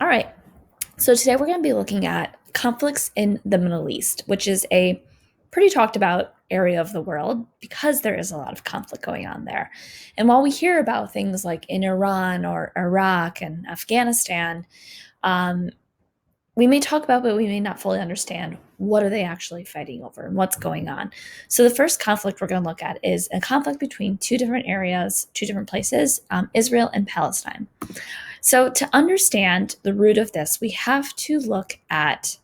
All right. So today we're going to be looking at conflicts in the Middle East, which is a pretty talked about area of the world because there is a lot of conflict going on there. And while we hear about things like in Iran or Iraq and Afghanistan, um, we may talk about, but we may not fully understand what are they actually fighting over and what's going on. So the first conflict we're going to look at is a conflict between two different areas, two different places, Israel and Palestine. So, to understand the root of this, we have to look at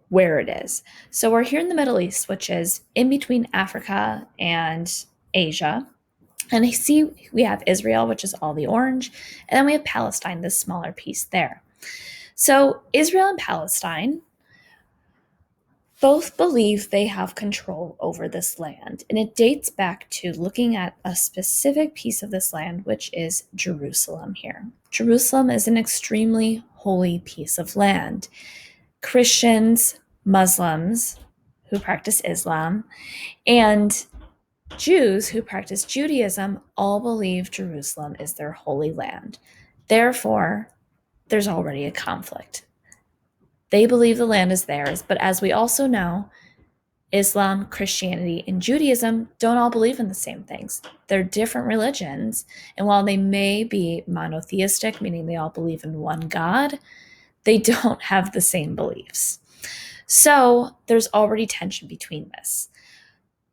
where it is. So, we're here in the Middle East, which is in between Africa and Asia. And I see we have Israel, which is all the orange, and then we have Palestine, this smaller piece there. So, Israel and Palestine both believe they have control over this land. And it dates back to looking at a specific piece of this land, which is Jerusalem here. Jerusalem is an extremely holy piece of land. Christians, Muslims who practice Islam, and Jews who practice Judaism all believe Jerusalem is their holy land. Therefore, there's already a conflict. They believe the land is theirs, but as we also know, Islam, Christianity, and Judaism don't all believe in the same things. They're different religions, and while they may be monotheistic, meaning they all believe in one God, they don't have the same beliefs. So there's already tension between this.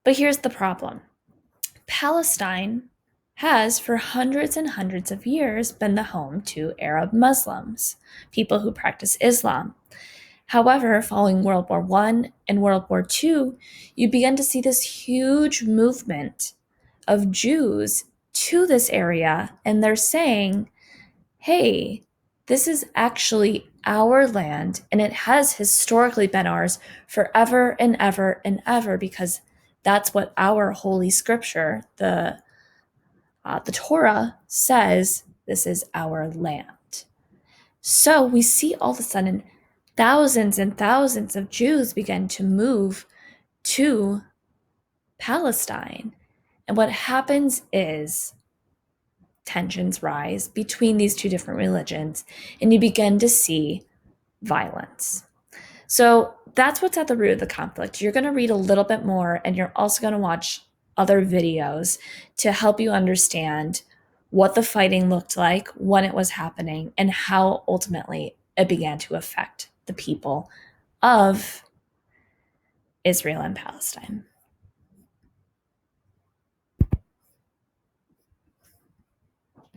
But here's the problem. Palestine has for hundreds and hundreds of years been the home to Arab Muslims, people who practice Islam. However, following World War I and World War II, you begin to see this huge movement of Jews to this area, and they're saying, hey, this is actually our land, and it has historically been ours forever and ever and ever, because that's what our holy scripture, the Torah, says this is our land. So we see all of a sudden thousands and thousands of Jews began to move to Palestine. And what happens is tensions rise between these two different religions, and you begin to see violence. So that's what's at the root of the conflict. You're going to read a little bit more, and you're also going to watch other videos to help you understand what the fighting looked like, when it was happening, and how ultimately it began to affect the people of Israel and Palestine.